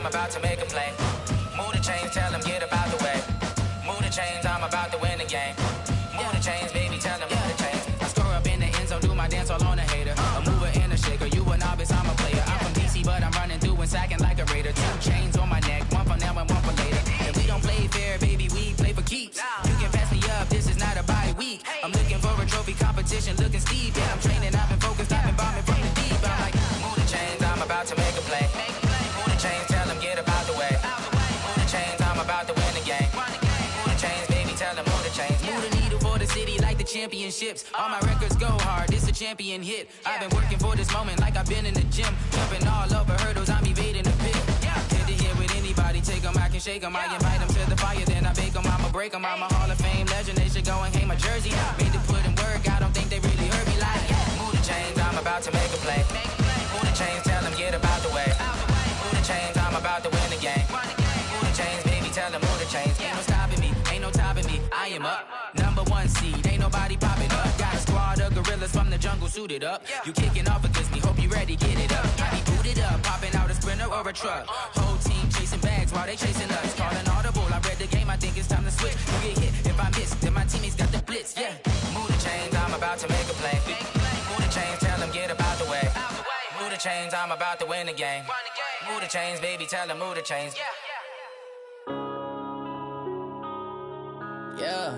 I'm about to make a play. Move the chains, tell them get up out the way. Move the chains, I'm about to win the game. Move the chains, baby, tell them move the chains. I score up in the end zone, do my dance all on a hater. A mover and a shaker, you a novice, I'm a player. I'm from DC, but I'm running through and sacking like a raider. 2 chains on my neck, one for now and one for later. And we don't play fair, baby, we play for keeps. You can pass me up, this is not a bye week. I'm looking for a trophy competition, looking steep. Yeah, I'm training, I've been focused, I've been bombing from the deep. I'm like, move the chains, I'm about to make a play. Move the chains, tell them get up out the way. Move the chains, I'm about to win the game. Move the chains, baby, tell them move the chains. Move the needle for the city like the championships. All my records go hard, this a champion hit. I've been working for this moment like I've been in the gym. Jumping all over hurdles, I'm evading the pit. Hit to here with anybody, take them, I can shake them. I invite them to the fire, then I bake them, I'ma break them. I'm a Hall of Fame legend, they should go and hang my jersey. Made to put in work, I don't think they really heard me like, move the chains, I'm about to make a play. Move the chains, tell them get up out the way. Move the chains, I'm about to win the game. Move the chains, baby, tell them move the chains. Ain't no stopping me, ain't no topping me, I am up. #1 seed, ain't nobody popping up. Got a squad of gorillas from the jungle suited up. You kicking off against me, hope you ready, get it up. I be booted up, popping out a sprinter or a truck. Whole team chasing bags while they chasing us. Calling audible, I read the game, I think it's time to switch. You get hit if I miss, then my teammates got the blitz, yeah. Move the chains, I'm about to make a play. Move the chains, tell them get up out the way. Move the chains, I'm about to win the game. Move the chains, baby, tell them move the chains. Yeah.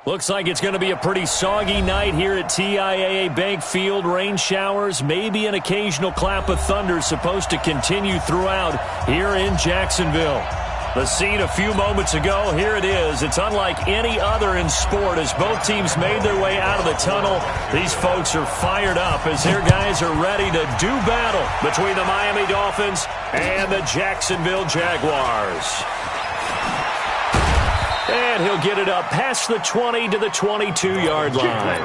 Looks like it's going to be a pretty soggy night here at TIAA Bank Field. Rain showers, maybe an occasional clap of thunder supposed to continue throughout here in Jacksonville. The scene a few moments ago, here it is. It's unlike any other in sport as both teams made their way out of the tunnel. These folks are fired up as their guys are ready to do battle between the Miami Dolphins and the Jacksonville Jaguars. And he'll get it up past the 20 to the 22-yard line.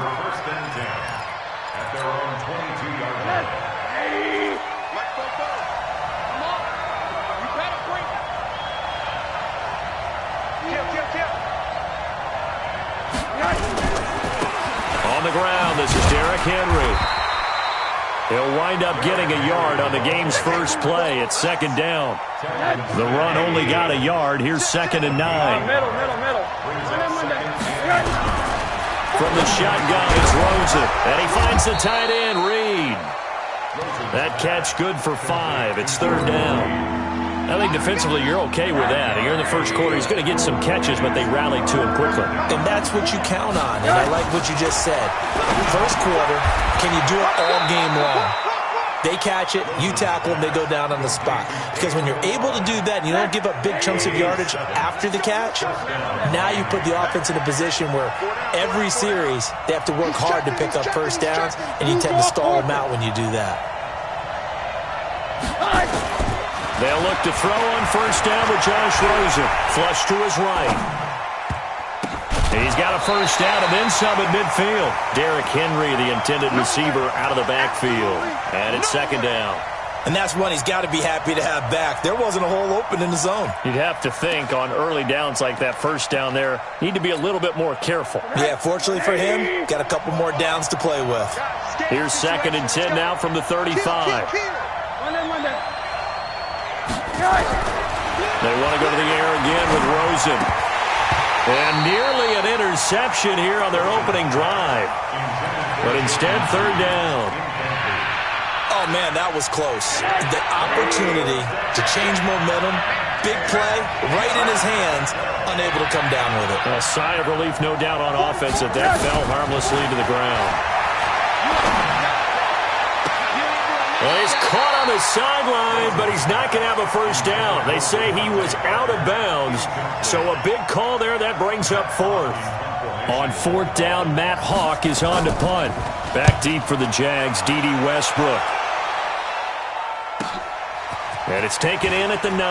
On the ground, this is Derrick Henry. He'll wind up getting a yard on the game's first play. It's 2nd down. The run only got a yard. Here's 2nd and 9. From the shotgun, it's Rosen. And he finds the tight end, Reed. That catch good for 5. It's 3rd down. I think defensively you're okay with that. Here in the first quarter, he's going to get some catches, but they rallied to him quickly. And that's what you count on, and I like what you just said. First quarter, can you do it all game long? They catch it, you tackle them, they go down on the spot. Because when you're able to do that and you don't give up big chunks of yardage after the catch, now you put the offense in a position where every series they have to work hard to pick up first downs, and you tend to stall them out when you do that. They'll look to throw on first down with Josh Rosen. Flush to his right. He's got a first down and then some at midfield. Derrick Henry, the intended receiver, out of the backfield. And it's 2nd down. And that's one he's got to be happy to have back. There wasn't a hole open in the zone. You'd have to think on early downs like that first down there, need to be a little bit more careful. Yeah, fortunately for him, got a couple more downs to play with. Here's 2nd and 10 now from the 35. They want to go to the air again with Rosen. And nearly an interception here on their opening drive. But instead, 3rd down. Oh, man, that was close. The opportunity to change momentum, big play, right in his hands, unable to come down with it. A sigh of relief, no doubt, on offense that fell harmlessly to the ground. Well, he's caught on the sideline, but he's not going to have a first down. They say he was out of bounds, so a big call there. That brings up 4th. On 4th down, Matt Hawk is on to punt. Back deep for the Jags, D.D. Westbrook. And it's taken in at the 9.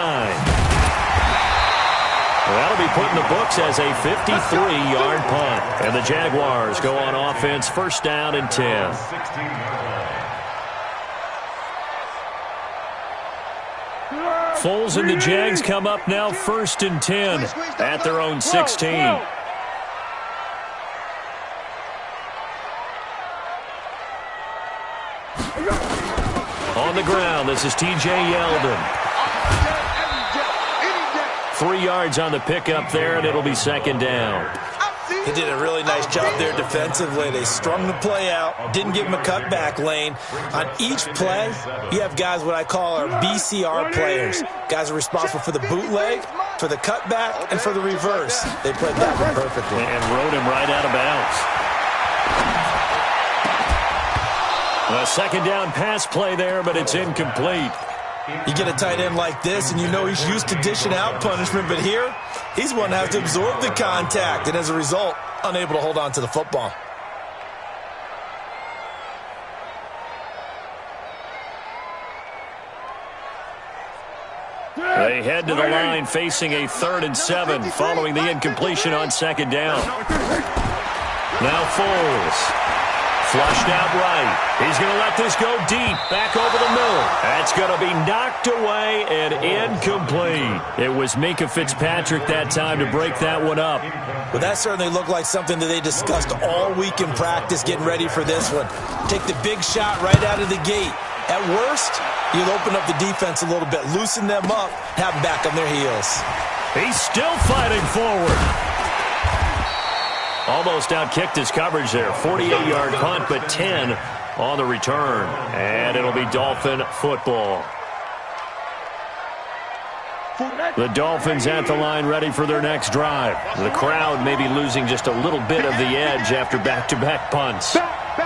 Well, that'll be put in the books as a 53-yard punt. And the Jaguars go on offense, first down and 10. Foles and the Jags come up now 1st and 10 at their own 16. On the ground, this is T.J. Yeldon. 3 yards on the pickup there, and it'll be second down. They did a really nice job there defensively. They strung the play out, didn't give him a cutback lane. On each play, you have guys what I call our BCR players. Guys are responsible for the bootleg, for the cutback, and for the reverse. They played that one perfectly. And rode him right out of bounds. A second down pass play there, but it's incomplete. You get a tight end like this, and you know he's used to dishing out punishment, but here, he's one that has to absorb the contact, and as a result, unable to hold on to the football. They head to the line facing a 3rd and 7 following the incompletion on second down. Now Foles. Flushed out right. He's going to let this go deep. Back over the middle. That's going to be knocked away and incomplete. It was Minkah Fitzpatrick that time to break that one up. Well, that certainly looked like something that they discussed all week in practice getting ready for this one. Take the big shot right out of the gate. At worst, you'll open up the defense a little bit, loosen them up, have them back on their heels. He's still fighting forward. Almost out-kicked his coverage there. 48-yard punt, but 10 on the return. And it'll be Dolphin football. The Dolphins at the line ready for their next drive. The crowd may be losing just a little bit of the edge after back-to-back punts.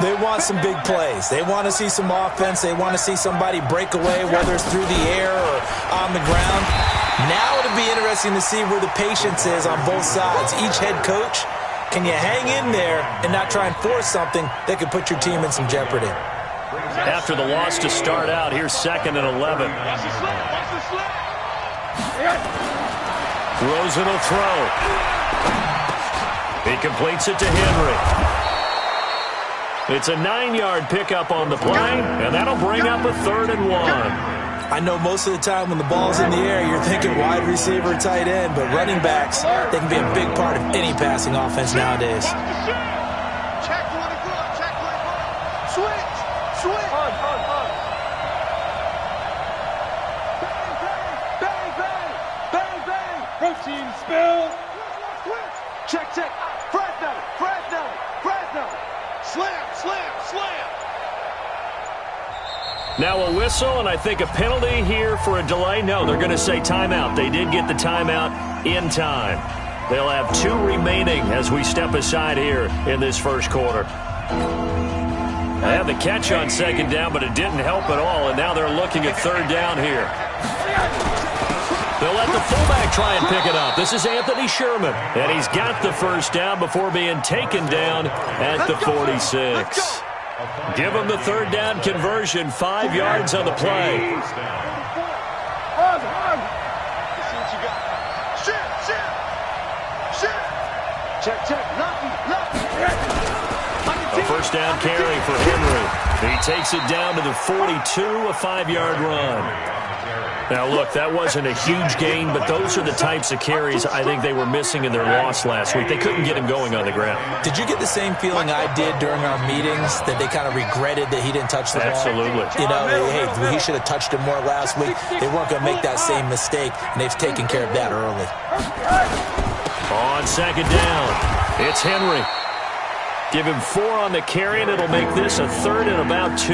They want some big plays. They want to see some offense. They want to see somebody break away, whether it's through the air or on the ground. Now it'll be interesting to see where the patience is on both sides. Each head coach, can you hang in there and not try and force something that could put your team in some jeopardy? After the loss to start out, here's 2nd and 11. Rosen will throw. He completes it to Henry. It's a 9-yard pickup on the play, and that'll bring up a 3rd and 1. I know most of the time when the ball's in the air, you're thinking wide receiver, tight end, but running backs, they can be a big part of any passing offense nowadays. Check one and good. Check one and good. Switch. Switch. Bang, bang. Bang, bang. Bang, bang. Protein spill. Check, check. Fresno. Fresno. Fresno. Slam, slam, slam. Now a whistle, and I think a penalty here for a delay. No, they're going to say timeout. They did get the timeout in time. They'll have 2 remaining as we step aside here in this first quarter. They had the catch on second down, but it didn't help at all, and now they're looking at 3rd down here. They'll let the fullback try and pick it up. This is Anthony Sherman, and he's got the first down before being taken down at the 46. Give him the 3rd down conversion, 5 yards on the play. A first down carry for Henry. He takes it down to the 42, a 5-yard run. Now, look, that wasn't a huge gain, but those are the types of carries I think they were missing in their loss last week. They couldn't get him going on the ground. Did you get the same feeling I did during our meetings, that they kind of regretted that he didn't touch the ball? Absolutely. You know, hey, he should have touched it more last week. They weren't going to make that same mistake, and they've taken care of that early. On second down, it's Henry. Give him 4 on the carry, and it'll make this a 3rd and about 2.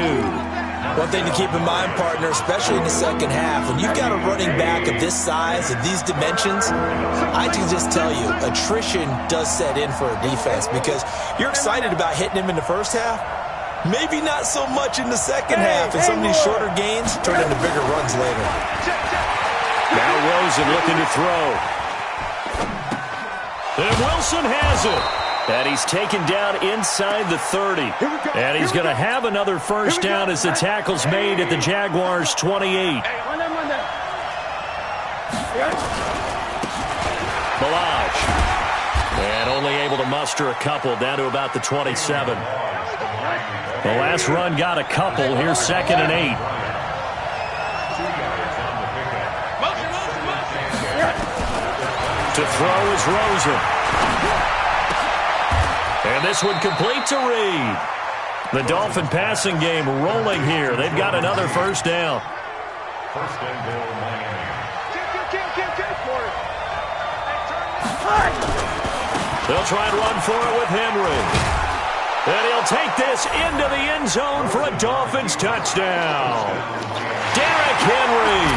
One thing to keep in mind, partner, especially in the second half, when you've got a running back of this size, of these dimensions, I can just tell you, attrition does set in for a defense because you're excited about hitting him in the first half, maybe not so much in the second half, and some of these shorter gains turn into bigger runs later. Now Rosen looking to throw. And Wilson has it. And he's taken down inside the 30. And he's going to have another first down as the tackle's made at the Jaguars' 28. Balaj. And only able to muster a couple down to about the 27. The last run got a couple. Here's 2nd and 8. To throw is Rosen. And this one complete to Reed. The Dolphin passing game rolling here. They've got another first down. First and goal, Miami. They'll try and run for it with Henry. And he'll take this into the end zone for a Dolphins touchdown. Derrick Henry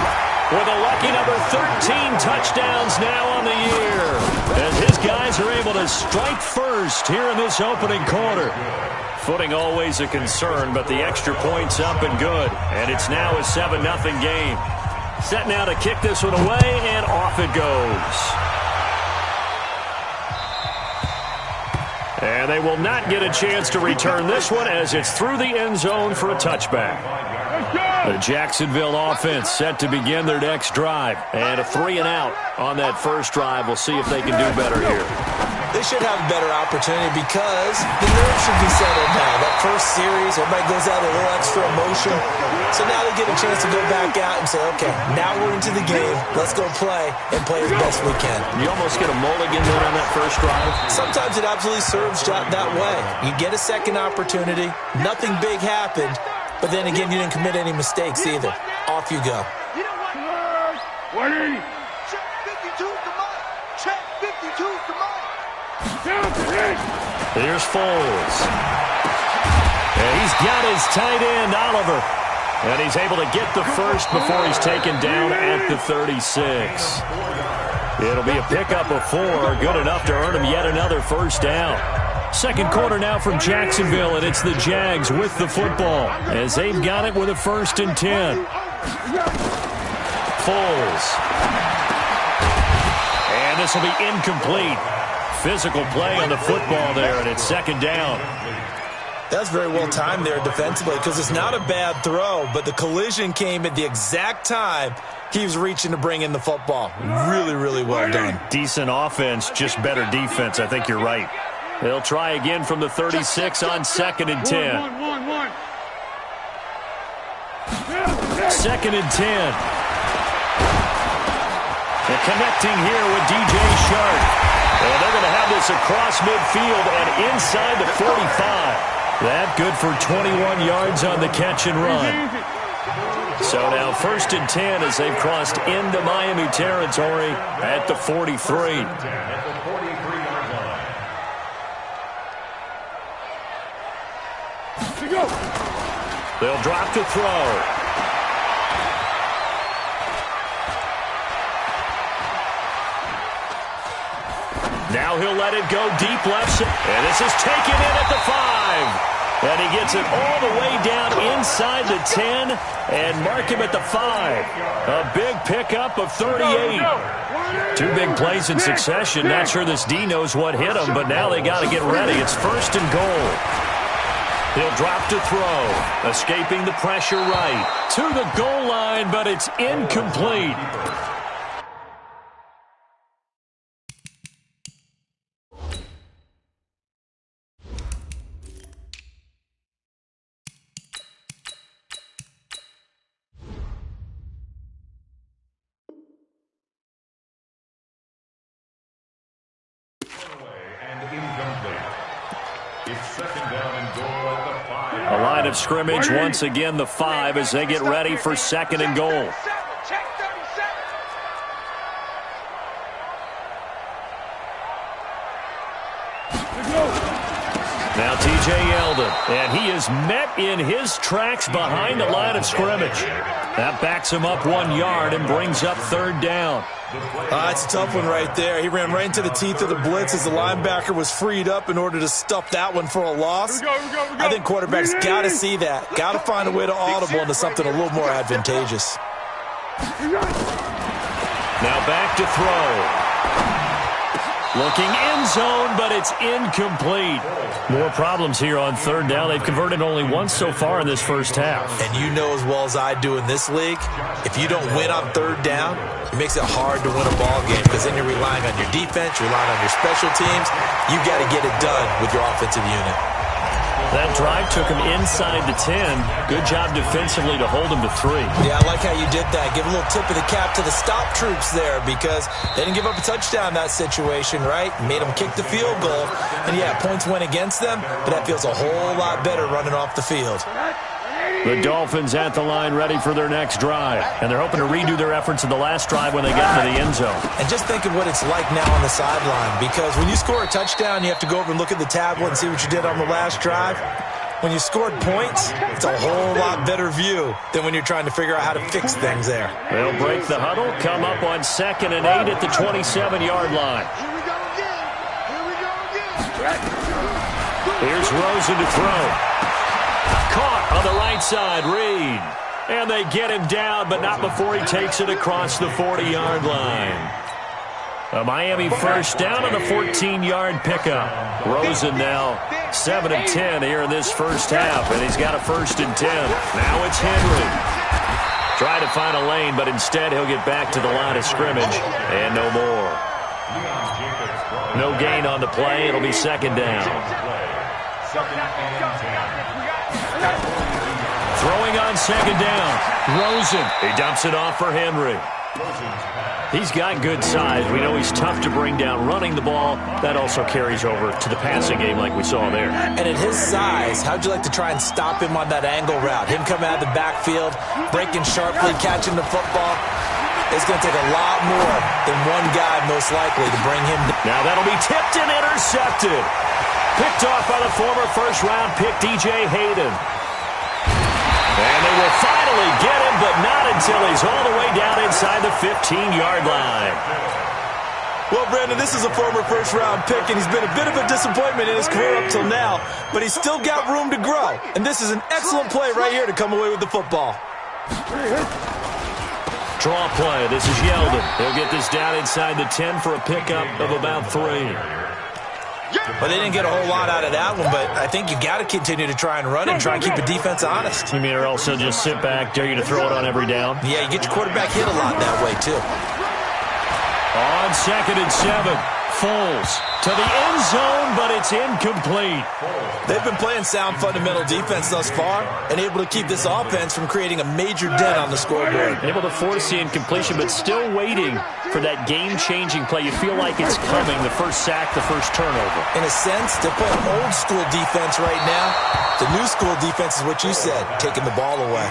with a lucky number 13 touchdowns now on the year, as his guys are able to strike first here in this opening quarter. Footing always a concern, but the extra point's up and good. And it's now a 7-0 game. Set now to kick this one away, and off it goes. And they will not get a chance to return this one, as it's through the end zone for a touchback. The Jacksonville offense set to begin their next drive. And a 3-and-out on that first drive. We'll see if they can do better here. They should have a better opportunity because the nerves should be settled now. That first series, everybody goes out with a little extra emotion. So now they get a chance to go back out and say, okay, now we're into the game. Let's go play and play as best we can. You almost get a mulligan then on that first drive. Sometimes it absolutely serves that way. You get a second opportunity. Nothing big happened. But then again, you didn't commit any mistakes either. Off you go. Check 52 to Mike. Check 52 to Mike. Here's Foles. And he's got his tight end, Oliver. And he's able to get the first before he's taken down at the 36. It'll be a pickup of 4, good enough to earn him yet another first down. Second quarter now from Jacksonville, and it's the Jags with the football as they've got it with a 1st and 10. Foles. And this will be incomplete. Physical play on the football there, and it's 2nd down. That's very well timed there defensively because it's not a bad throw, but the collision came at the exact time he was reaching to bring in the football. Really, really well done. Decent offense, just better defense. I think you're right. They'll try again from the 36 on 2nd and 10. 2nd and 10. They're connecting here with DJ Shark. And they're going to have this across midfield and inside the 45. That good for 21 yards on the catch and run. So now 1st and 10 as they've crossed into Miami territory at the 43. They'll drop to throw. Now he'll let it go deep left. And this is taken in at the 5. And he gets it all the way down inside the 10 and mark him at the 5. A big pickup of 38. 2 big plays in succession. Not sure this D knows what hit him, but now they got to get ready. It's 1st and goal. He'll drop to throw. Escaping the pressure right. To the goal line, but it's incomplete. A line of scrimmage once again, the 5, as they get ready for 2nd and goal. Now T.J. Yeldon, and he is met in his tracks behind the line of scrimmage. That backs him up 1 yard and brings up 3rd down. It's a tough one right there. He ran right into the teeth of the blitz as the linebacker was freed up in order to stuff that one for a loss. I think quarterbacks got to see that. Got to find a way to audible into something a little more advantageous. Now back to throw. Looking end zone, but it's incomplete. More problems here on 3rd down. They've converted only once so far in this first half. And you know as well as I do in this league, if you don't win on 3rd down, it makes it hard to win a ball game because then you're relying on your defense, you're relying on your special teams. You've got to get it done with your offensive unit. That drive took him inside the 10. Good job defensively to hold him to 3. Yeah, I like how you did that. Give a little tip of the cap to the stop troops there because they didn't give up a touchdown in that situation, right? Made them kick the field goal. And, yeah, points went against them, but that feels a whole lot better running off the field. The Dolphins at the line ready for their next drive. And they're hoping to redo their efforts in the last drive when they got into the end zone. And just think of what it's like now on the sideline because when you score a touchdown, you have to go over and look at the tablet and see what you did on the last drive. When you scored points, it's a whole lot better view than when you're trying to figure out how to fix things there. They'll break the huddle, come up on 2nd and 8 at the 27-yard line. Here we go again. Here we go again. Here's Rosen to throw. Caught on the right side, Reed. And they get him down, but not before he takes it across the 40-yard line. A Miami first down on a 14-yard pickup. Rosen now 7 of 10 here in this first half, and he's got a 1st and 10. Now it's Henry. Try to find a lane, but instead he'll get back to the line of scrimmage, and no more. No gain on the play. It'll be 2nd down. Throwing on 2nd down. Rosen. He dumps it off for Henry. He's got good size. We know he's tough to bring down running the ball. That also carries over to the passing game like we saw there. And at his size, how'd you like to try and stop him on that angle route? Him coming out of the backfield, breaking sharply, catching the football. It's going to take a lot more than one guy most likely to bring him down. Now that'll be tipped and intercepted. Picked off by the former first-round pick, DJ Hayden. And they will finally get him, but not until he's all the way down inside the 15-yard line. Well, Brandon, this is a former first-round pick, and he's been a bit of a disappointment in his career up till now, but he's still got room to grow. And this is an excellent play right here to come away with the football. Draw play. This is Yeldon. He'll get this down inside the 10 for a pickup of about 3. Well, they didn't get a whole lot out of that one, but I think you got to continue to try and run and try and keep the defense honest. You mean or else they'll just sit back, dare you to throw it on every down? Yeah, you get your quarterback hit a lot that way, too. On 2nd and 7, Foles to the end zone, but it's incomplete. They've been playing sound fundamental defense thus far and able to keep this offense from creating a major dent on the scoreboard. Able to force the incompletion, but still waiting for that game-changing play. You feel like it's coming, the first sack, the first turnover. In a sense, they're playing old-school defense right now. The new-school defense is what you said, taking the ball away.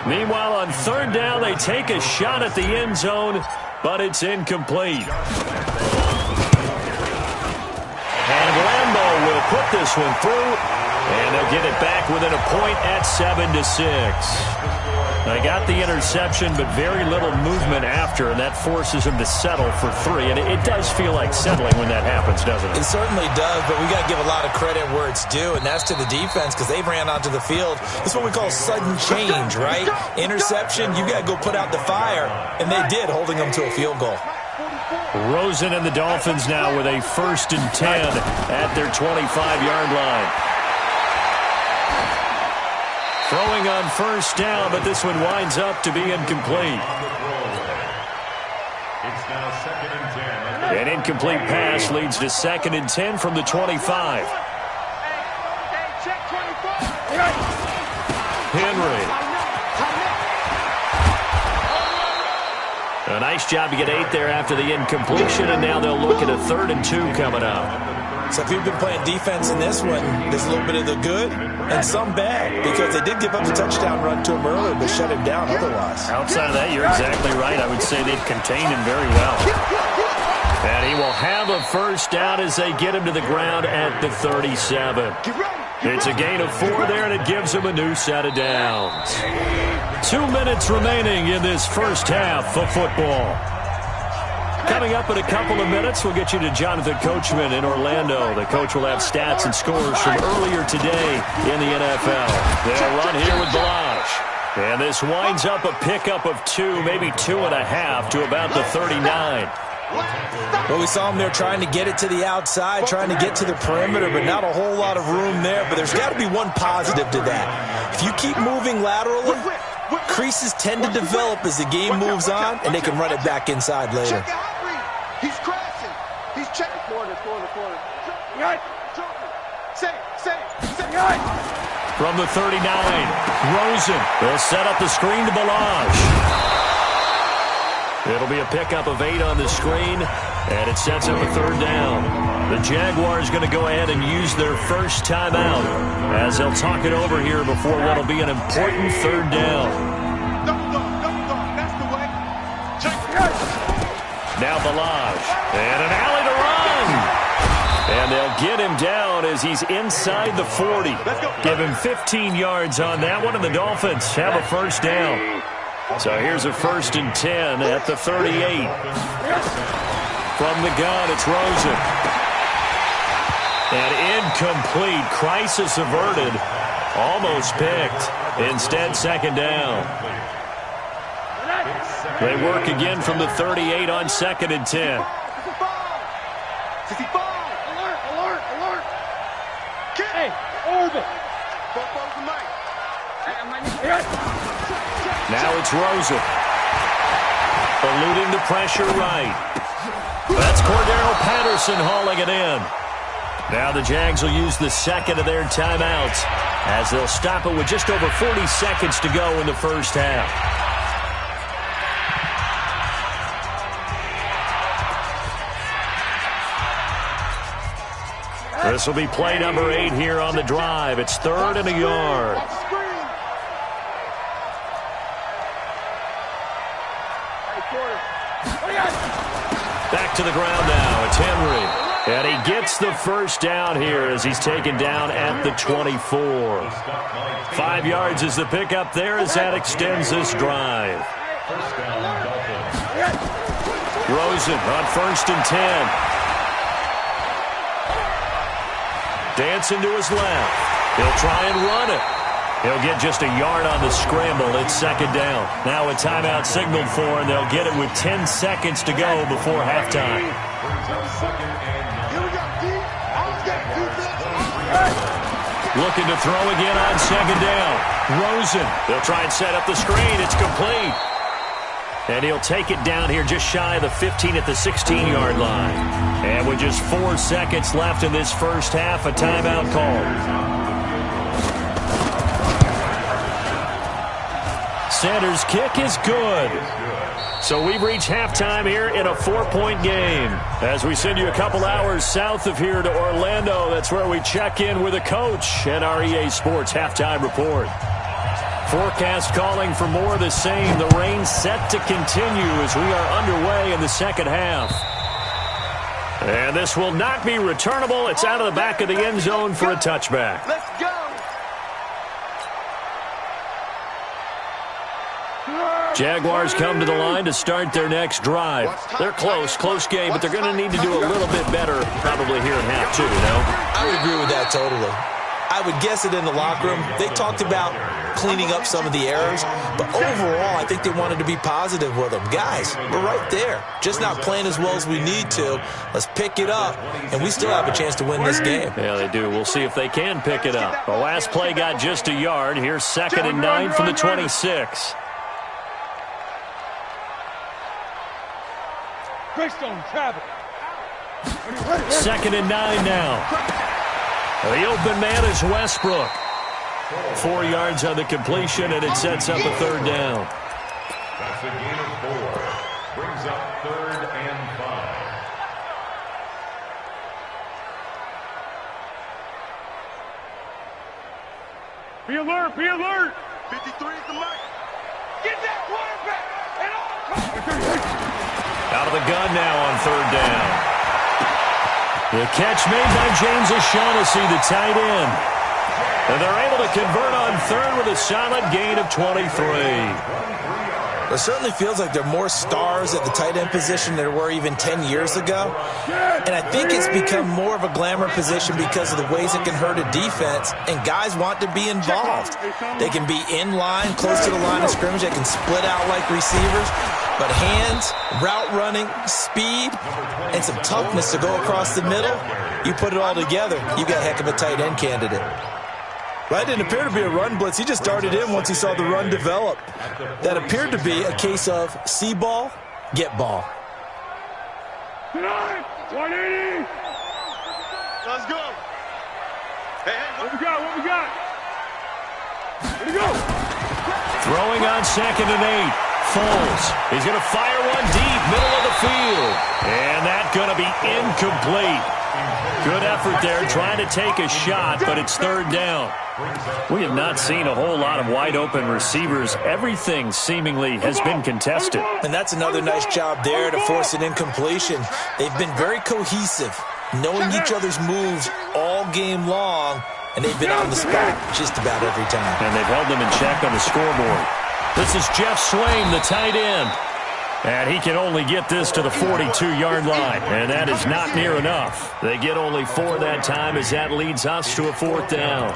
Meanwhile, on 3rd down, they take a shot at the end zone, but it's incomplete. And Lambeau will put this one through, and they'll get it back within a point at 7-6. They got the interception, but very little movement after, and that forces them to settle for 3. And it does feel like settling when that happens, doesn't it? It certainly does, but we got to give a lot of credit where it's due, and that's to the defense because they ran onto the field. This is what we call sudden change, right? Interception, you got to go put out the fire, and they did, holding them to a field goal. Rosen and the Dolphins now with a 1st and 10 at their 25-yard line. Throwing on 1st down, but this one winds up to be incomplete. It's now 2nd and 10. An incomplete pass leads to 2nd and 10 from the 25. Henry. A nice job to get 8 there after the incompletion, and now they'll look at a 3rd and 2 coming up. So if you've been playing defense in this one, there's a little bit of the good and some bad because they did give up the touchdown run to him earlier but shut him down otherwise. Outside of that, you're exactly right. I would say they've contained him very well. And he will have a 1st down as they get him to the ground at the 37. It's a gain of 4 there, and it gives him a new set of downs. 2 minutes remaining in this first half of football. Coming up in a couple of minutes, we'll get you to Jonathan Coachman in Orlando. The coach will have stats and scores from earlier today in the NFL. They'll run here with Balazs. And this winds up a pickup of 2, maybe 2.5 to about the 39. Well, we saw them there trying to get it to the outside, trying to get to the perimeter, but not a whole lot of room there. But there's got to be one positive to that. If you keep moving laterally, creases tend to develop as the game moves on, and they can run it back inside later. He's crashing. He's checking. Corner. Say. from the 39. Rosen will set up the screen to Balazs. It'll be a pickup of 8 on the screen, and it sets up a 3rd down. The Jaguars going to go ahead and use their first timeout as they'll talk it over here before what will be an important 3rd down. Double dog, that's the way. Check. Now Balazs, and an alley to run. And they'll get him down as he's inside the 40. Give him 15 yards on that one, and the Dolphins have a 1st down. So here's a 1st and 10 at the 38. From the gun, it's Rosen. And incomplete. Crisis averted. Almost picked. Instead, 2nd down. They work again from the 38 on 2nd and 10. 65. Alert. Hey, orbit. Now it's Rosen. Eluding the pressure right. That's Cordero Patterson hauling it in. Now the Jags will use the 2nd of their timeouts as they'll stop it with just over 40 seconds to go in the 1st half. This will be play number 8 here on the drive. It's 3rd and a yard. Back to the ground now. It's Henry. And he gets the 1st down here as he's taken down at the 24. 5 yards is the pickup there as that extends this drive. Rosen on 1st and 10. Dancing to his left. He'll try and run it. He'll get just a yard on the scramble. It's 2nd down. Now a timeout signaled for, and they'll get it with 10 seconds to go before halftime. Looking to throw again on 2nd down. Rosen. They'll try and set up the screen. It's complete. And he'll take it down here just shy of the 15 at the 16-yard line. And with just 4 seconds left in this 1st half, a timeout called. Sanders' kick is good. So we've reached halftime here in a 4-point game. As we send you a couple hours south of here to Orlando, that's where we check in with a coach and our EA Sports halftime report. Forecast calling for more of the same. The rain set to continue as we are underway in the 2nd half. And this will not be returnable. It's out of the back of the end zone for a touchback. Let's go. Jaguars come to the line to start their next drive. They're close game, but they're going to need to do a little bit better probably here in half 2, I would agree with that totally. I would guess it in the locker room. They talked about cleaning up some of the errors, but overall, I think they wanted to be positive with them. Guys, we're right there. Just not playing as well as we need to. Let's pick it up, and we still have a chance to win this game. Yeah, they do. We'll see if they can pick it up. The last play got just a yard. Here's 2nd and 9 from the 26. Greystone, travel. 2nd and 9 now. The open man is Westbrook. 4 yards on the completion, and it sets up a 3rd down. That's a gain of 4. Brings up 3rd and 5. Be alert, be alert. 53 is the mark. Get that quarterback. Out of the gun now on 3rd down. The catch made by James O'Shaughnessy, the tight end. And they're able to convert on 3rd with a solid gain of 23. It certainly feels like there are more stars at the tight end position than there were even 10 years ago. And I think it's become more of a glamour position because of the ways it can hurt a defense, and guys want to be involved. They can be in line, close to the line of scrimmage. They can split out like receivers. But hands, route running, speed, and some toughness to go across the middle, you put it all together, you got a heck of a tight end candidate. That didn't appear to be a run blitz. He just darted in once he saw the run develop. That appeared to be a case of see ball, get ball. 180. Let's go. Hey, what we got? Throwing on 2nd and 8. Foles. He's going to fire one deep, middle of the field. And that's going to be incomplete. Good effort there, trying to take a shot, but it's 3rd down. We have not seen a whole lot of wide-open receivers. Everything seemingly has been contested. And that's another nice job there to force an incompletion. They've been very cohesive, knowing each other's moves all game long, and they've been on the spot just about every time. And they've held them in check on the scoreboard. This is Jeff Swaim, the tight end. And he can only get this to the 42-yard line. And that is not near enough. They get only 4 that time as that leads us to a 4th down.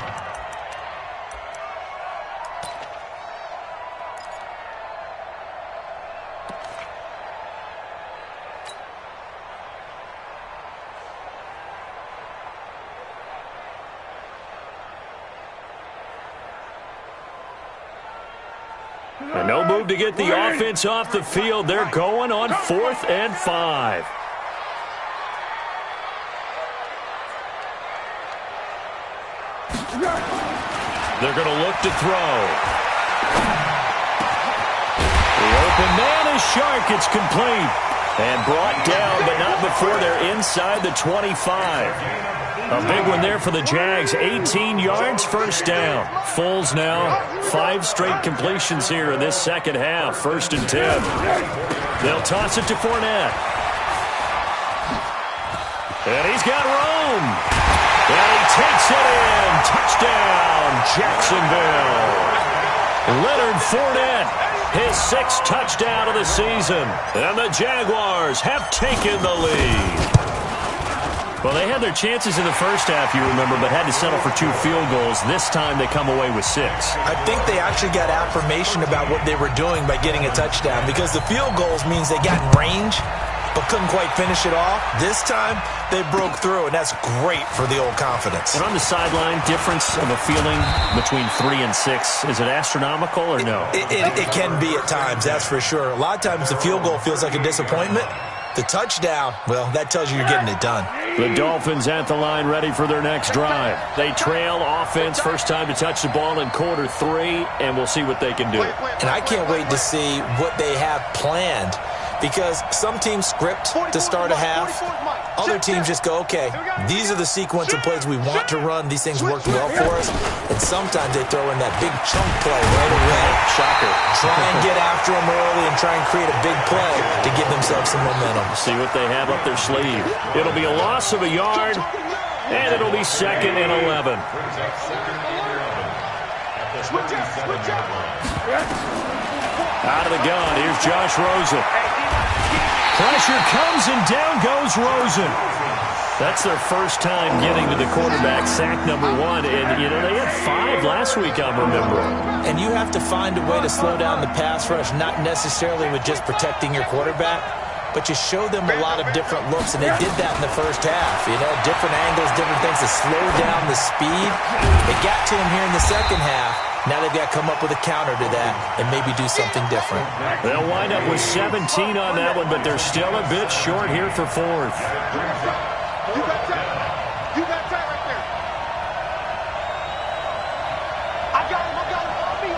And no move to get the offense off the field. They're going on 4th and 5. They're going to look to throw. The open man is Shark. It's complete. And brought down, but not before they're inside the 25. A big one there for the Jags. 18 yards, 1st down. Foles now, 5 straight completions here in this 2nd half. 1st and 10. They'll toss it to Fournette. And he's got room. And he takes it in. Touchdown, Jacksonville. Leonard Fournette, his 6th touchdown of the season. And the Jaguars have taken the lead. Well, they had their chances in the first half, you remember, but had to settle for 2 field goals. This time they come away with 6. I think they actually got affirmation about what they were doing by getting a touchdown, because the field goals means they got in range but couldn't quite finish it off. This time they broke through, and that's great for the old confidence. And on the sideline, difference of a feeling between 3 and 6, is it astronomical or no? It can be at times, that's for sure. A lot of times the field goal feels like a disappointment. The touchdown, well, that tells you you're getting it done. The Dolphins at the line ready for their next drive. They trail offense, first time to touch the ball in quarter 3, and we'll see what they can do. And I can't wait to see what they have planned, because some teams script to start a half. Other teams just go, okay, these are the sequence of plays we want to run. These things worked well for us. And sometimes they throw in that big chunk play right away. Shocker. Try and get after them early and try and create a big play to give themselves some momentum. See what they have up their sleeve. It'll be a loss of a yard, and it'll be 2nd and 11. Out of the gun, here's Josh Rosen. Pressure comes, and down goes Rosen. That's their first time getting to the quarterback, sack number 1. And, you know, they had 5 last week, I'm remembering. And you have to find a way to slow down the pass rush, not necessarily with just protecting your quarterback, but you show them a lot of different looks, and they did that in the first half. You know, different angles, different things to slow down the speed. It got to him here in the second half. Now they've got to come up with a counter to that and maybe do something different. They'll wind up with 17 on that one, but they're still a bit short here for 4th. You got that. You got that right there. I got him. On me.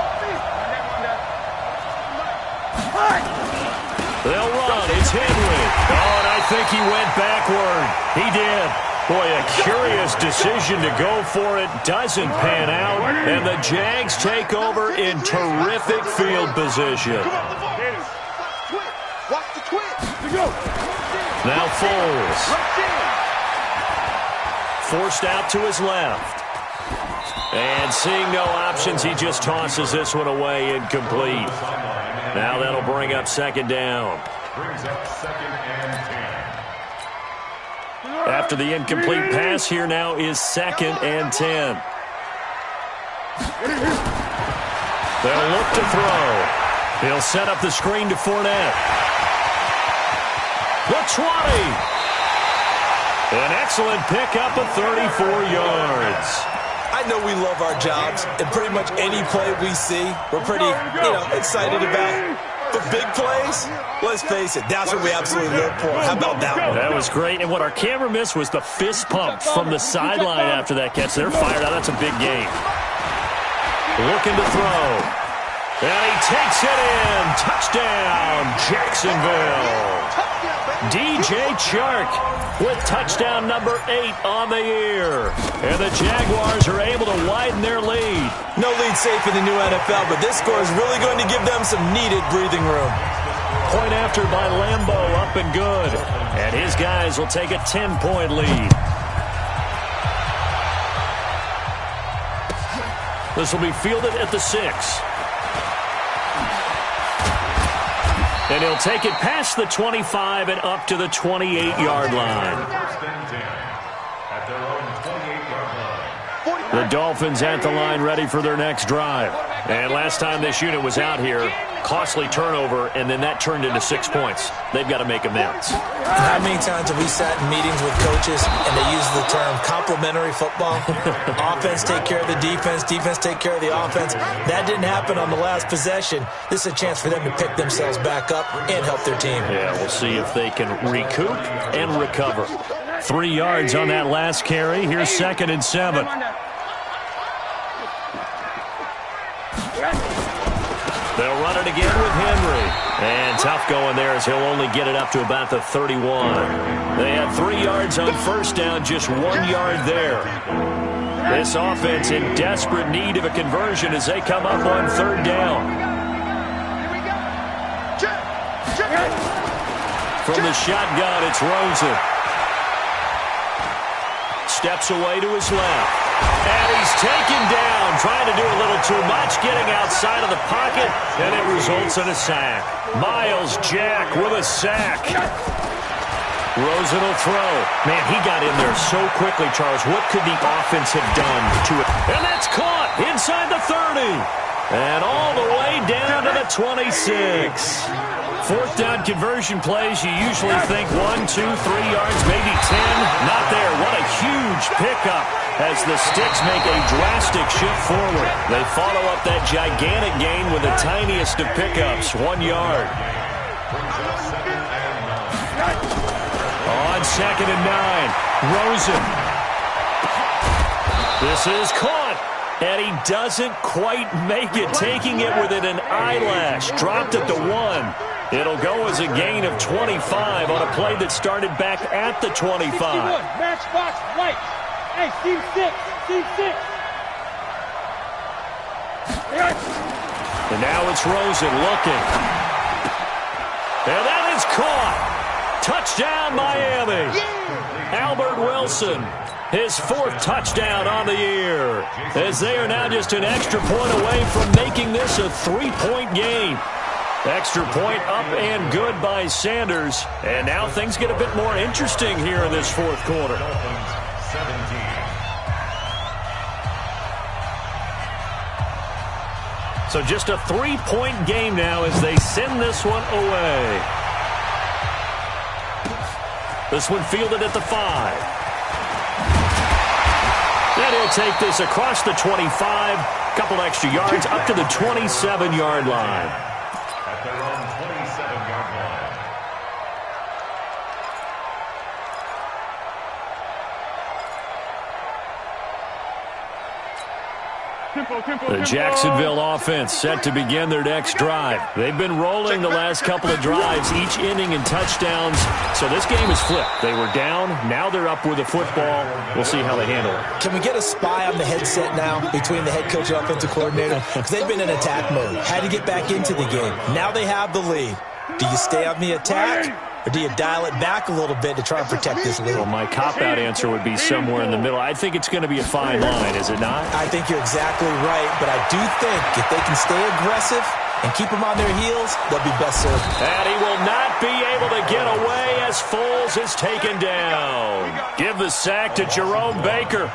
They'll run. It's Henry. Oh, and I think he went backward. He did. Boy, a curious decision to go for it. Doesn't pan out. And the Jags take over in terrific field position. Watch the twist. Now Foles. Forced out to his left. And seeing no options, he just tosses this one away, incomplete. Now that'll bring up 2nd down. Brings up 2nd and 10. After the incomplete pass, here now is 2nd and 10. They'll look to throw. He'll set up the screen to Fournette. The 20. An excellent pickup of 34 yards. I know we love our jobs, and pretty much any play we see, we're pretty, excited about. But big plays, let's face it, that's what we absolutely live for. How about that one? That was great, and what our camera missed was the fist pump from the sideline after that catch. They're fired out. That's a big game. looking to throw. And he takes it in. Touchdown, Jacksonville. DJ Chark with touchdown number 8 on the year. And the Jaguars are able to widen their lead. No lead safe in the new NFL, but this score is really going to give them some needed breathing room. Point after by Lambeau, up and good. And his guys will take a 10-point lead. This will be fielded at the 6. And he'll take it past the 25 and up to the 28-yard line. The Dolphins at the line ready for their next drive. And last time this unit was out here, costly turnover, and then that turned into 6 points. They've got to make amends. How many times have we sat in meetings with coaches and they use the term complementary football? Offense take care of the defense, defense take care of the offense. That didn't happen on the last possession. This is a chance for them to pick themselves back up and help their team. Yeah, we'll see if they can recoup and recover. 3 yards on that last carry. Here's 2nd and 7. They'll run it again with Henry. And tough going there as he'll only get it up to about the 31. They had 3 yards on first down, just 1 yard there. This offense in desperate need of a conversion as they come up on 3rd down. From the shotgun, it's Rosen. Steps away to his left. And he's taken down, trying to do a little too much, getting outside of the pocket, and it results in a sack. Miles Jack with a sack. Rosen will throw. Man, he got in there so quickly, Charles. What could the offense have done to it? And that's caught inside the 30. And all the way down to the 26. 4th down conversion plays, you usually think 1, 2, 3 yards, maybe 10. Not there. What a huge pickup as the Sticks make a drastic shift forward. They follow up that gigantic gain with the tiniest of pickups, 1 yard. On 2nd and 9, Rosen. This is caught. And he doesn't quite make it, taking it within an eyelash. Dropped at the 1. It'll go as a gain of 25 on a play that started back at the 25. Matchbox right. Hey, Steve 6. Steve 6. And now it's Rosen looking. And that is caught. Touchdown, Miami. Albert Wilson, his 4th touchdown on the year, as they are now just an extra point away from making this a 3-point game. Extra point up and good by Sanders. And now things get a bit more interesting here in this 4th quarter. So just a 3-point game now as they send this one away. This one fielded at the 5. And he'll take this across the 25. Couple extra yards up to the 27-yard line. At their own 27-yard line. The Jacksonville offense set to begin their next drive. They've been rolling the last couple of drives, each inning in touchdowns. So this game is flipped. They were down. Now they're up with the football. We'll see how they handle it. Can we get a spy on the headset now between the head coach and offensive coordinator? Because they've been in attack mode. Had to get back into the game. Now they have the lead. Do you stay on the attack, or do you dial it back a little bit to try and protect this lead? Well, my cop-out answer would be somewhere in the middle. I think it's going to be a fine line, is it not? I think you're exactly right, but I do think if they can stay aggressive and keep them on their heels, they'll be best served. And he will not be able to get away as Foles is taken down. Give the sack to Jerome Baker.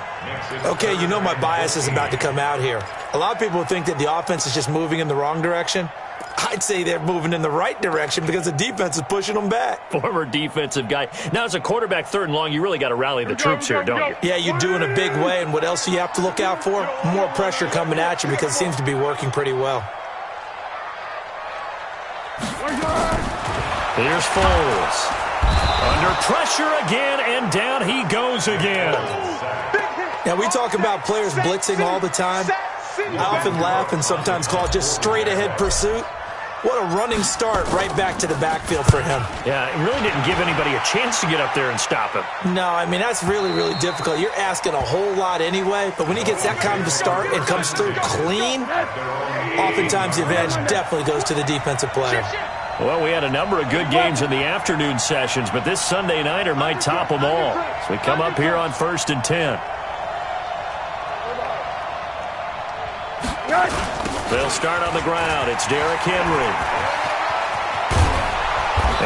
Okay, you know my bias is about to come out here. A lot of people think that the offense is just moving in the wrong direction. I'd say they're moving in the right direction because the defense is pushing them back. Former defensive guy. Now, as a quarterback 3rd and long, you really got to rally the troops here, don't you? Yeah, you do in a big way. And what else do you have to look out for? More pressure coming at you because it seems to be working pretty well. Here's Foles. Under pressure again, and down he goes again. Now, we talk about players blitzing all the time. I often laugh and sometimes call it just straight-ahead pursuit. What a running start right back to the backfield for him. Yeah, it really didn't give anybody a chance to get up there and stop him. No, I mean, that's really, really difficult. You're asking a whole lot anyway, but when he gets that kind of a start and comes through clean, oftentimes the advantage definitely goes to the defensive player. Well, we had a number of good games in the afternoon sessions, but this Sunday nighter might top them all. So we come up here on 1st and 10. They'll start on the ground. It's Derrick Henry.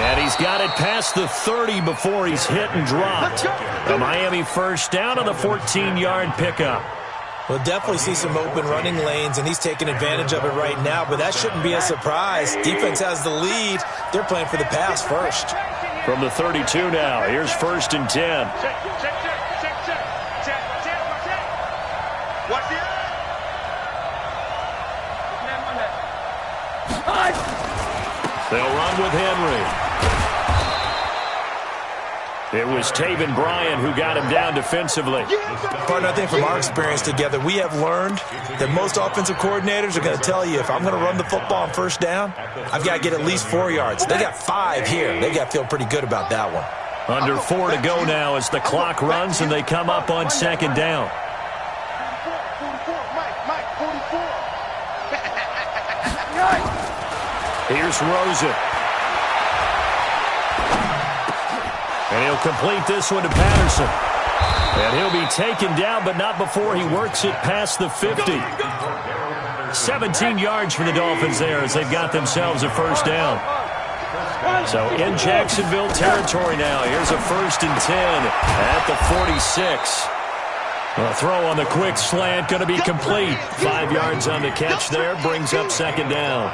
And he's got it past the 30 before he's hit and dropped. The Miami first down on the 14-yard pickup. We'll definitely see some open running lanes, and he's taking advantage of it right now, but that shouldn't be a surprise. Defense has the lead. They're playing for the pass first. From the 32 now, here's 1st and 10. They'll run with Henry. It was Taven Bryan who got him down defensively. Partner, I think from our experience together, we have learned that most offensive coordinators are going to tell you, if I'm going to run the football on 1st down, I've got to get at least 4 yards. They got 5 here. They got to feel pretty good about that one. Under 4 to go now as the clock runs and they come up on 2nd down. 44, Here's Rosen. And he'll complete this one to Patterson. And he'll be taken down, but not before he works it past the 50. 17 yards for the Dolphins there as they've got themselves a 1st down. So in Jacksonville territory now. Here's a 1st and 10 at the 46. A throw on the quick slant going to be complete. 5 yards on the catch there. Brings up 2nd down.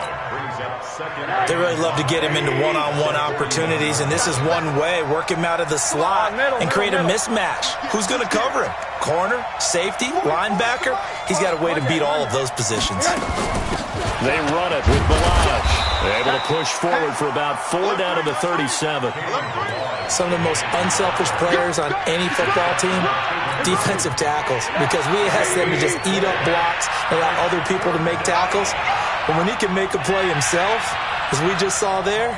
They really love to get him into one-on-one opportunities, and this is one way. Work him out of the slot and create a mismatch. Who's going to cover him? Corner, safety, linebacker? He's got a way to beat all of those positions. They run it with Balaj. They're able to push forward for about 4 down to the 37. Some of the most unselfish players on any football team, defensive tackles, because we ask them to just eat up blocks and allow other people to make tackles. But when he can make a play himself, as we just saw there,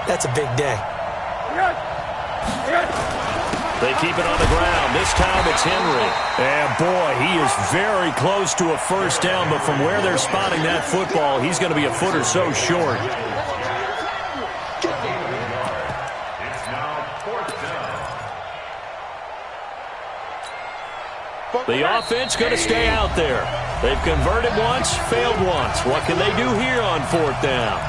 that's a big day. They keep it on the ground. This time it's Henry. And boy, he is very close to a 1st down, but from where they're spotting that football, he's going to be a foot or so short. It's now 4th down. The offense going to stay out there. They've converted once, failed once. What can they do here on 4th down?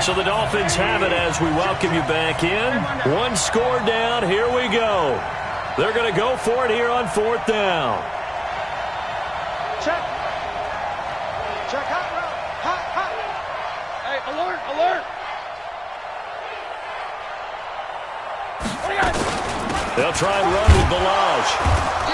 So the Dolphins have it as we welcome you back in. 1 score down. Here we go. They're going to go for it here on 4th down. check. Check, hot route. Hot. Hey, alert. They'll try and run with Balaj.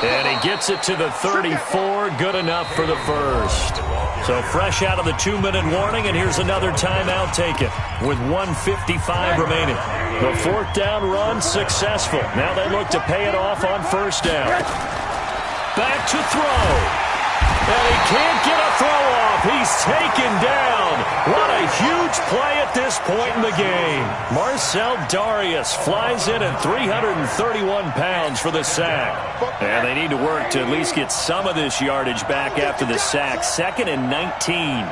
And he gets it to the 34. Good enough for the 1st. So fresh out of the 2-minute warning, and here's another timeout taken with 1:55 remaining. The 4th down run successful. Now they look to pay it off on 1st down. Back to throw. And he can't get a throw off. He's taken down. What a huge play at this point in the game. Marcel Darius flies in at 331 pounds for the sack. And they need to work to at least get some of this yardage back after the sack. 2nd and 19.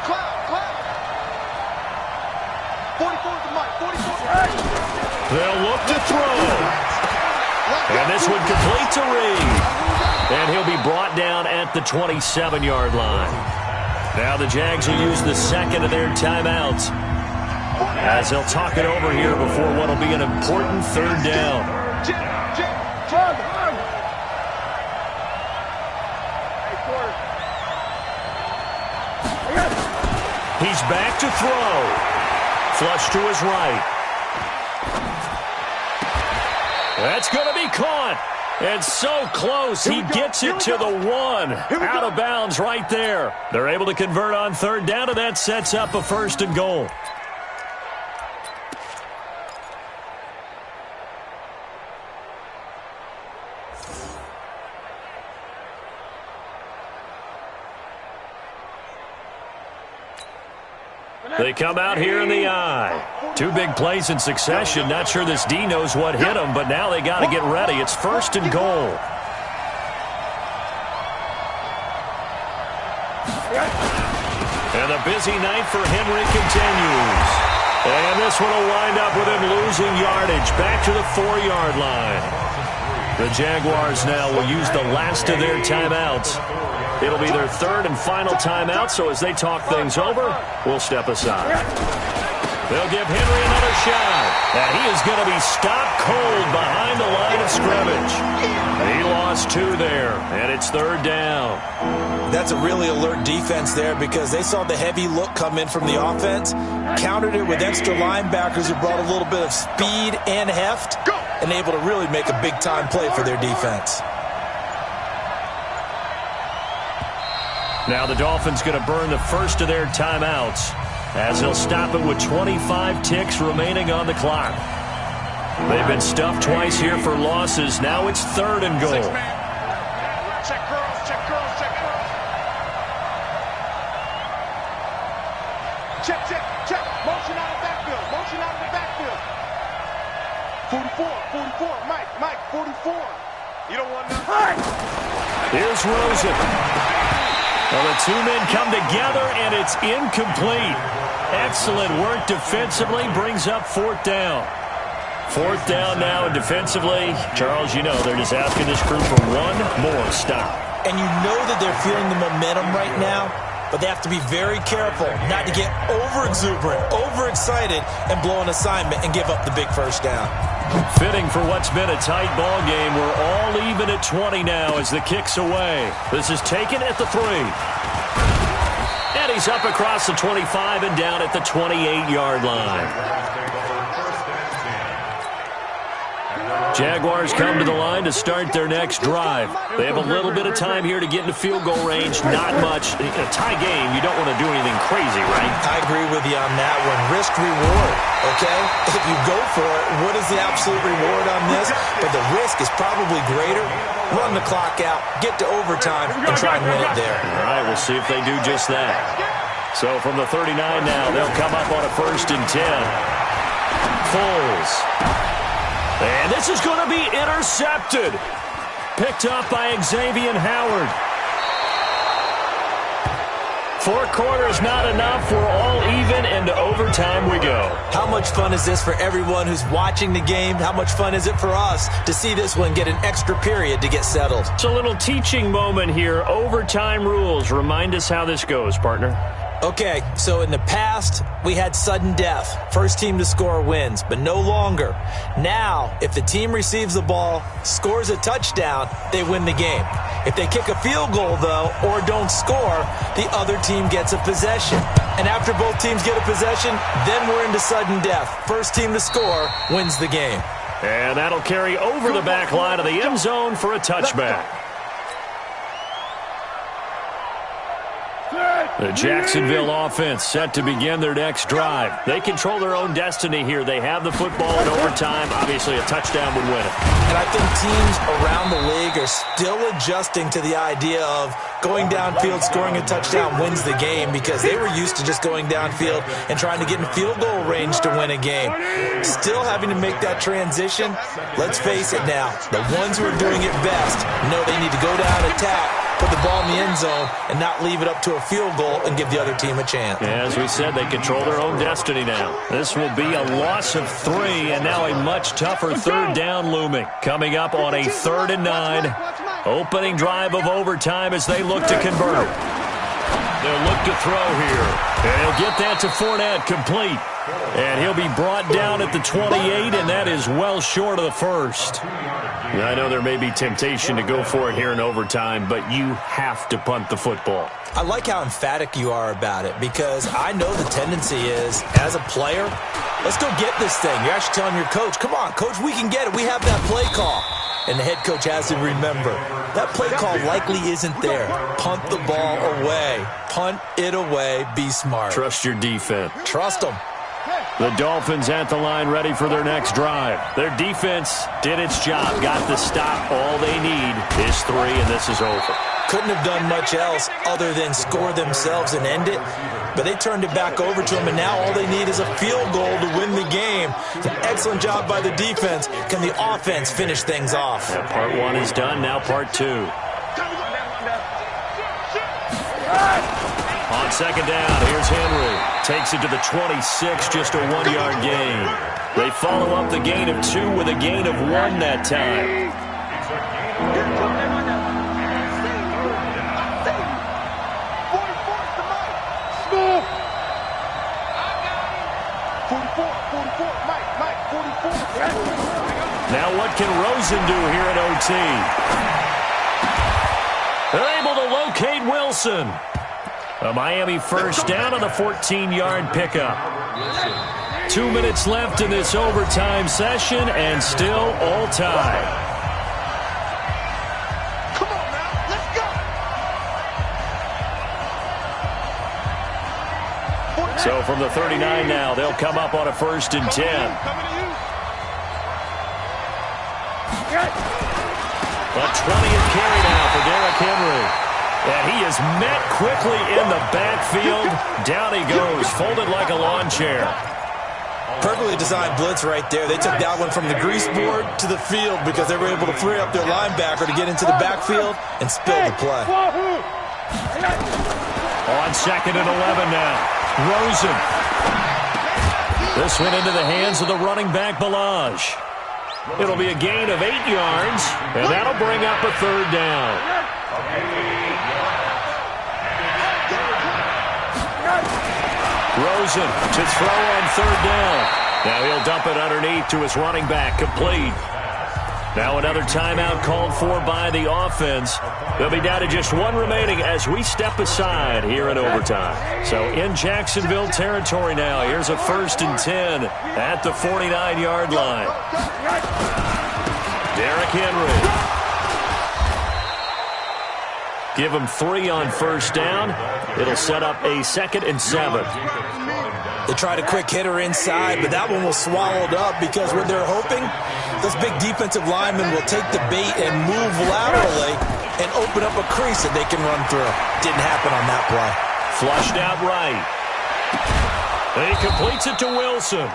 Cloud. 44 to Mike. 44. They'll look to throw. And this one complete to Reed. And he'll be brought down at the 27-yard line. Now the Jags will use the 2nd of their timeouts as they'll talk it over here before what will be an important 3rd down. He's back to throw. Flush to his right. That's going to be caught. And so close, he gets it to the 1. Out of bounds right there. They're able to convert on 3rd down, and that sets up a 1st and goal. They come out here in the eye. 2 big plays in succession. Not sure this D knows what hit him, but now they got to get ready. It's 1st and goal. And the busy night for Henry continues. And this one will wind up with him losing yardage back to the 4-yard line. The Jaguars now will use the last of their timeouts. It'll be their 3rd and final timeout, so as they talk things over, we'll step aside. They'll give Henry another shot. And he is going to be stopped cold behind the line of scrimmage. He lost 2 there, and it's 3rd down. That's a really alert defense there because they saw the heavy look come in from the offense, countered it with extra linebackers who brought a little bit of speed and heft, and able to really make a big-time play for their defense. Now the Dolphins going to burn the first of their timeouts as they'll stop it with 25 ticks remaining on the clock. They've been stuffed twice here for losses. Now it's 3rd and goal. Check girls, check girls, check girls. Check, check, check. Motion out of the backfield. Motion out of the backfield. 44, Mike, 44. You don't want nothing. Here's Rosen. Well, the 2 men come together, and it's incomplete. Excellent work defensively, brings up 4th down. 4th down now, and defensively, Charles, you know, they're just asking this crew for one more stop. And you know that they're feeling the momentum right now, but they have to be very careful not to get over-exuberant, overexcited, and blow an assignment and give up the big 1st down. Fitting for what's been a tight ball game. We're all even at 20 now as the kick's away. This is taken at the 3. And he's up across the 25 and down at the 28-yard line. Jaguars come to the line to start their next drive. They have a little bit of time here to get into field goal range. Not much. In a tie game, you don't want to do anything crazy, right? I agree with you on that one. Risk reward, okay? If you go for it, what is the absolute reward on this? But the risk is probably greater. Run the clock out, get to overtime, and try and win it there. All right, we'll see if they do just that. So from the 39 now, they'll come up on a 1st and 10. Foles. And this is going to be intercepted. Picked up by Xavier Howard. 4 quarters not enough. We're all even, and to overtime we go. How much fun is this for everyone who's watching the game? How much fun is it for us to see this one get an extra period to get settled? It's a little teaching moment here. Overtime rules. Remind us how this goes, partner. Okay, so in the past, we had sudden death. First team to score wins, but no longer. Now, if the team receives the ball, scores a touchdown, they win the game. If they kick a field goal, though, or don't score, the other team gets a possession. And after both teams get a possession, then we're into sudden death. First team to score wins the game. And that'll carry over the back line of the end zone for a touchback. The Jacksonville offense set to begin their next drive. They control their own destiny here. They have the football in overtime. Obviously, a touchdown would win it. And I think teams around the league are still adjusting to the idea of going downfield, scoring a touchdown wins the game because they were used to just going downfield and trying to get in field goal range to win a game. Still having to make that transition. Let's face it now. The ones who are doing it best know they need to go down, attack, put the ball in the end zone, and not leave it up to a field goal and give the other team a chance. As we said, they control their own destiny now. This will be a loss of 3, and now a much tougher 3rd down looming. Coming up on a 3rd and 9. Opening drive of overtime as they look to convert. They'll look to throw here. And he'll get that to Fournette, complete. And he'll be brought down at the 28, and that is well short of the 1st. I know there may be temptation to go for it here in overtime, but you have to punt the football. I like how emphatic you are about it because I know the tendency is, as a player, let's go get this thing. You're actually telling your coach, come on, coach, we can get it. We have that play call. And the head coach has to remember, that play call likely isn't there. Punt the ball away. Punt it away. Be smart. Trust your defense. Trust them. The Dolphins at the line ready for their next drive. Their defense did its job, got the stop. All they need is 3, and this is over. couldn't have done much else other than score themselves and end it. But they turned it back over to them, and now all they need is a field goal to win the game. It's an excellent job by the defense. Can the offense finish things off? Yeah, part one is done, now part two. On second down, here's Henry. Takes it to the 26, just a 1-yard gain. They follow up the gain of 2 with a gain of 1 that time. Now what can Rosen do here at OT? They're able to locate Wilson. A Miami first down on the 14-yard pickup. 2 minutes left in this overtime session, and still all tied. Come on now, let's go. So from the 39 now, they'll come up on a 1st and 10. A 20th carry now for Derrick Henry. And he is met quickly in the backfield. Down he goes, folded like a lawn chair. Perfectly designed blitz right there. They took that one from the grease board to the field because they were able to free up their linebacker to get into the backfield and spill the play. On 2nd and 11 now. Rosen. This went into the hands of the running back, Balaj. It'll be a gain of 8 yards, and that'll bring up a 3rd down. Rosen to throw on 3rd down. Now he'll dump it underneath to his running back, complete. Now another timeout called for by the offense. They'll be down to just 1 remaining as we step aside here in overtime. So in Jacksonville territory now, here's a 1st and 10 at the 49-yard line. Derrick Henry. Give him 3 on 1st down. It'll set up a 2nd and 7. They tried a quick hitter inside, but that one was swallowed up because what they're hoping, those big defensive linemen will take the bait and move laterally and open up a crease that they can run through. Didn't happen on that play. Flushed out right. He completes it to Wilson.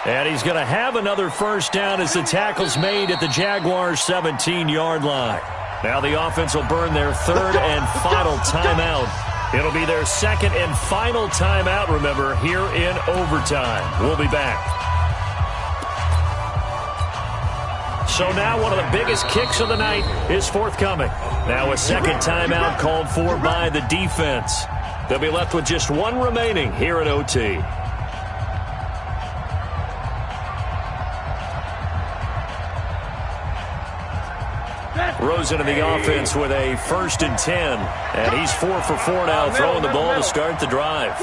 And he's going to have another 1st down as the tackle's made at the Jaguars' 17-yard line. Now the offense will burn their 3rd and final timeout. It'll be their 2nd and final timeout, remember, here in overtime. We'll be back. So now one of the biggest kicks of the night is forthcoming. Now a 2nd timeout called for by the defense. They'll be left with just 1 remaining here at OT. Rosen in the offense with a 1st and 10. And he's 4 for 4 now, throwing the ball to start the drive.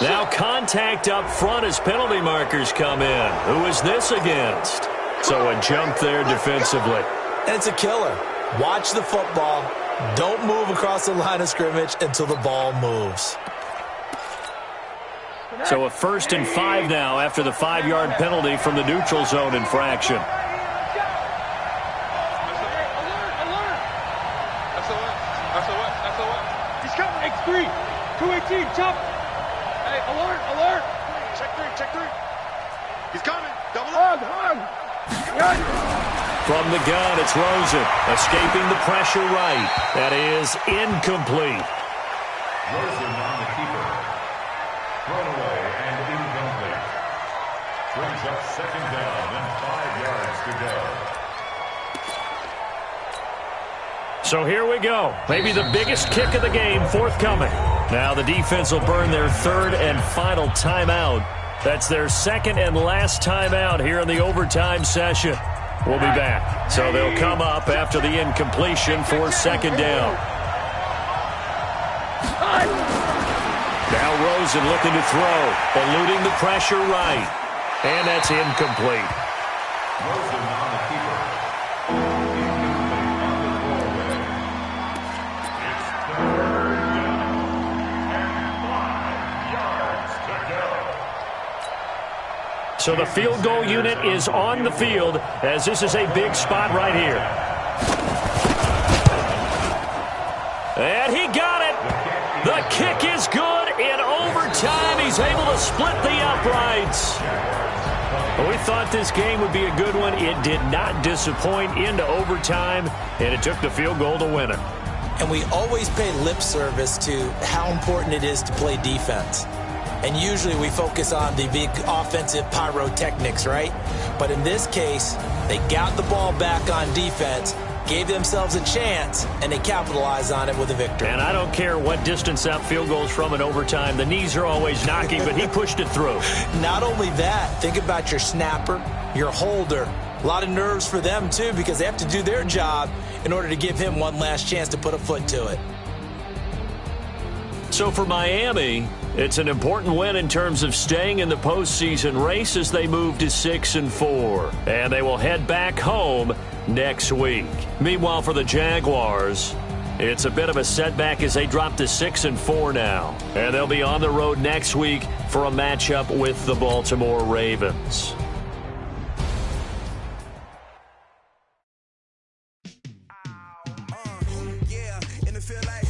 Now contact up front as penalty markers come in. Who is this against? So a jump there defensively. And it's a killer. Watch the football. Don't move across the line of scrimmage until the ball moves. So a 1st and 5 now after the 5-yard penalty from the neutral zone infraction. He's coming, X3, 218, chop. Hey, alert, alert. Check 3. He's coming, double up. From the gun, it's Rosen, escaping the pressure right. That is incomplete. Rosen on the keeper. Thrown away and incomplete. Brings up 2nd down and 5 yards to go. So here we go. Maybe the biggest kick of the game forthcoming. Now the defense will burn their 3rd and final timeout. That's their 2nd and last timeout here in the overtime session. We'll be back. So they'll come up after the incompletion for 2nd down. Now Rosen looking to throw, eluding the pressure right. And that's incomplete. Rosen on the keeper. So the field goal unit is on the field as this is a big spot right here. split the uprights. We thought this game would be a good one. It did not disappoint into overtime, and it took the field goal to win it. And we always pay lip service to how important it is to play defense. And usually we focus on the big offensive pyrotechnics, right? But in this case, they got the ball back on defense, gave themselves a chance, and they capitalized on it with a victory. And I don't care what distance that field goes from in overtime. The knees are always knocking, but he pushed it through. Not only that, think about your snapper, your holder. A lot of nerves for them, too, because they have to do their job in order to give him one last chance to put a foot to it. So for Miami, it's an important win in terms of staying in the postseason race as they move to 6-4. And they will head back home next week. Meanwhile, for the Jaguars, it's a bit of a setback as they drop to 6-4 now. And they'll be on the road next week for a matchup with the Baltimore Ravens. Yeah, and it feel like